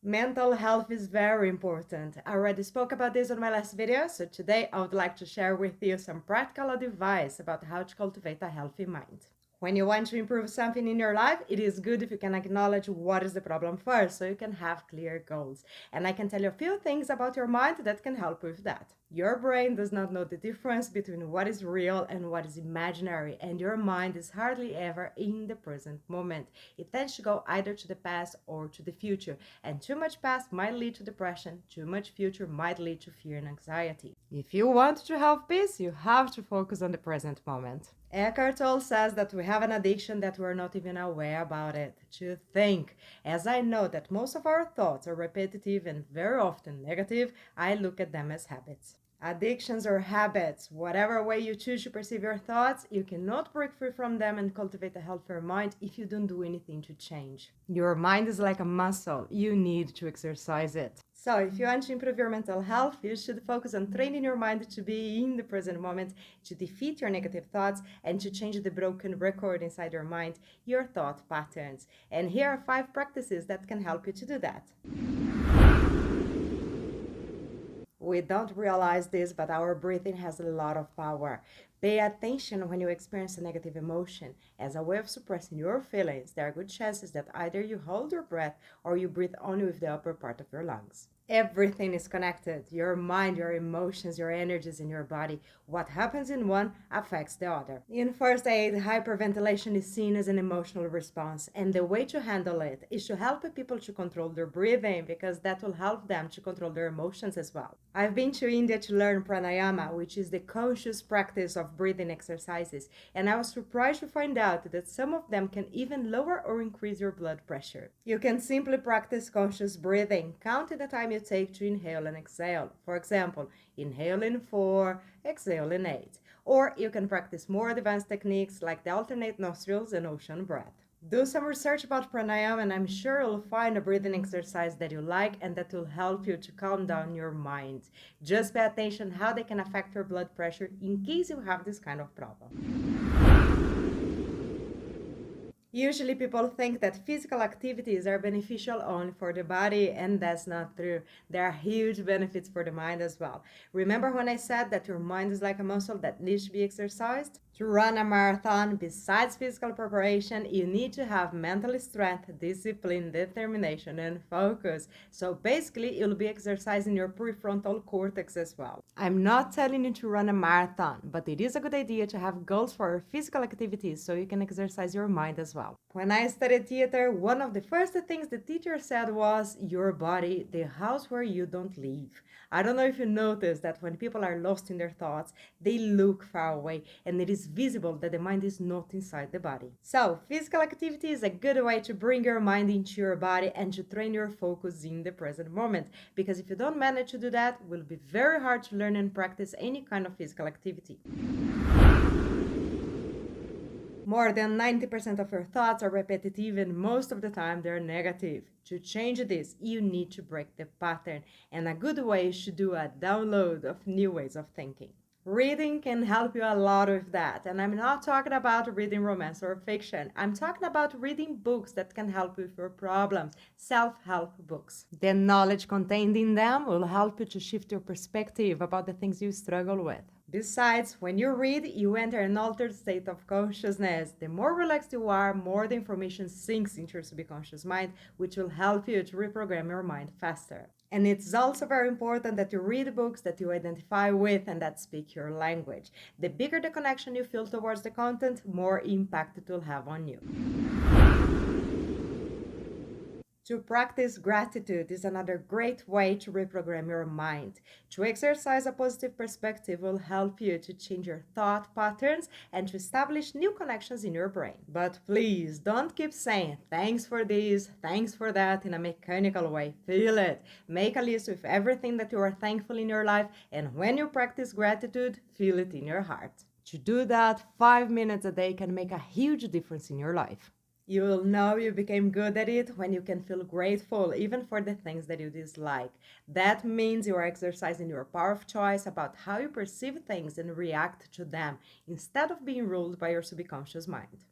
Mental health is very important. I already spoke about this on my last video, so today I would like to share with you some practical advice about how to cultivate a healthy mind. When you want to improve something in your life, it is good if you can acknowledge what is the problem first so you can have clear goals. And I can tell you a few things about your mind that can help with that. Your brain does not know the difference between what is real and what is imaginary, and your mind is hardly ever in the present moment. It tends to go either to the past or to the future, and too much past might lead to depression, too much future might lead to fear and anxiety. If you want to have peace, you have to focus on the present moment. Eckhart Tolle says that we have an addiction that we're not even aware about it, to think. As I know that most of our thoughts are repetitive and very often negative, I look at them as habits. Addictions or habits, whatever way you choose to perceive your thoughts, you cannot break free from them and cultivate a healthier mind if you don't do anything to change. Your mind is like a muscle, you need to exercise it. So if you want to improve your mental health, you should focus on training your mind to be in the present moment, to defeat your negative thoughts, and to change the broken record inside your mind, your thought patterns. And here are 5 practices that can help you to do that. We don't realize this, but our breathing has a lot of power. Pay attention when you experience a negative emotion. As a way of suppressing your feelings, there are good chances that either you hold your breath or you breathe only with the upper part of your lungs. Everything is connected. Your mind, your emotions, your energies in your body. What happens in one affects the other. In first aid, hyperventilation is seen as an emotional response, and the way to handle it is to help people to control their breathing, because that will help them to control their emotions as well. I've been to India to learn pranayama, which is the conscious practice of breathing exercises, and I was surprised to find out that some of them can even lower or increase your blood pressure. You can simply practice conscious breathing, counting the time you take to inhale and exhale. For example, inhale in 4, exhale in 8. Or you can practice more advanced techniques like the alternate nostrils and ocean breath. Do some research about pranayama, and I'm sure you'll find a breathing exercise that you like and that will help you to calm down your mind. Just pay attention how they can affect your blood pressure in case you have this kind of problem. Usually people think that physical activities are beneficial only for the body, and that's not true. There are huge benefits for the mind as well. Remember when I said that your mind is like a muscle that needs to be exercised? To run a marathon, besides physical preparation, you need to have mental strength, discipline, determination, and focus. So basically, you'll be exercising your prefrontal cortex as well. I'm not telling you to run a marathon, but it is a good idea to have goals for your physical activities so you can exercise your mind as well. When I studied theater, one of the first things the teacher said was, your body, the house where you don't live. I don't know if you noticed that when people are lost in their thoughts, they look far away, and it is visible that the mind is not inside the body. So, physical activity is a good way to bring your mind into your body and to train your focus in the present moment, because if you don't manage to do that, it will be very hard to learn and practice any kind of physical activity. More than 90% of your thoughts are repetitive, and most of the time they're negative. To change this, you need to break the pattern, and a good way is to do a download of new ways of thinking. Reading can help you a lot with that, and I'm not talking about reading romance or fiction. I'm talking about reading books that can help with your problems, self-help books. The knowledge contained in them will help you to shift your perspective about the things you struggle with. Besides, when you read, you enter an altered state of consciousness. The more relaxed you are, more the information sinks into your subconscious mind, which will help you to reprogram your mind faster. And it's also very important that you read books that you identify with and that speak your language. The bigger the connection you feel towards the content, more impact it will have on you. To practice gratitude is another great way to reprogram your mind. To exercise a positive perspective will help you to change your thought patterns and to establish new connections in your brain. But please don't keep saying thanks for this, thanks for that in a mechanical way. Feel it. Make a list with everything that you are thankful in your life, and when you practice gratitude, feel it in your heart. To do that, 5 minutes a day can make a huge difference in your life. You will know you became good at it when you can feel grateful even for the things that you dislike. That means you are exercising your power of choice about how you perceive things and react to them, instead of being ruled by your subconscious mind.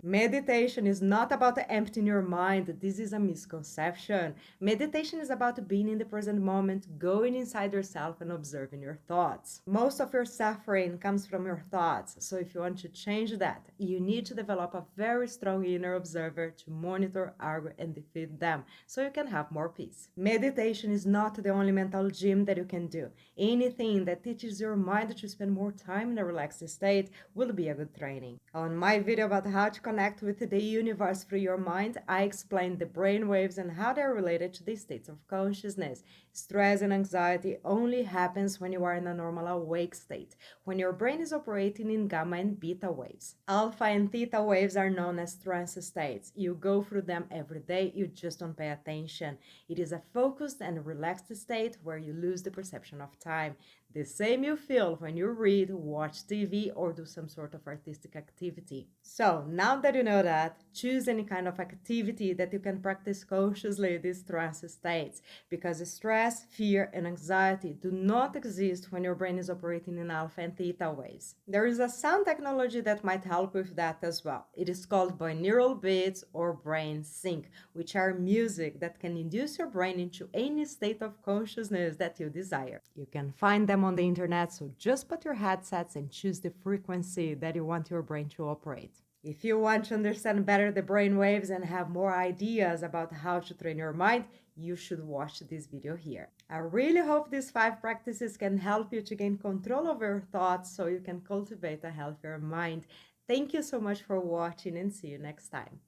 Meditation is not about emptying your mind. This is a misconception. Meditation is about being in the present moment, going inside yourself and observing your thoughts. Most of your suffering comes from your thoughts. So if you want to change that, you need to develop a very strong inner observer to monitor, argue, and defeat them so you can have more peace. Meditation is not the only mental gym that you can do. Anything that teaches your mind to spend more time in a relaxed state will be a good training. On my video about how to connect with the universe through your mind, I explained the brain waves and how they're related to the states of consciousness. Stress and anxiety only happens when you are in a normal awake state, when your brain is operating in gamma and beta waves. Alpha and theta waves are known as trance states. You go through them every day, you just don't pay attention. It is a focused and relaxed state where you lose the perception of time. The same you feel when you read, watch TV, or do some sort of artistic activity. So, now that you know that, choose any kind of activity that you can practice consciously these trance states, because stress, fear, and anxiety do not exist when your brain is operating in alpha and theta waves. There is a sound technology that might help with that as well. It is called binaural beats or brain sync, which are music that can induce your brain into any state of consciousness that you desire. You can find them on the internet, so just put your headsets and choose the frequency that you want your brain to operate. If you want to understand better the brain waves and have more ideas about how to train your mind, you should watch this video here. I really hope these 5 practices can help you to gain control over your thoughts so you can cultivate a healthier mind. Thank you so much for watching and see you next time.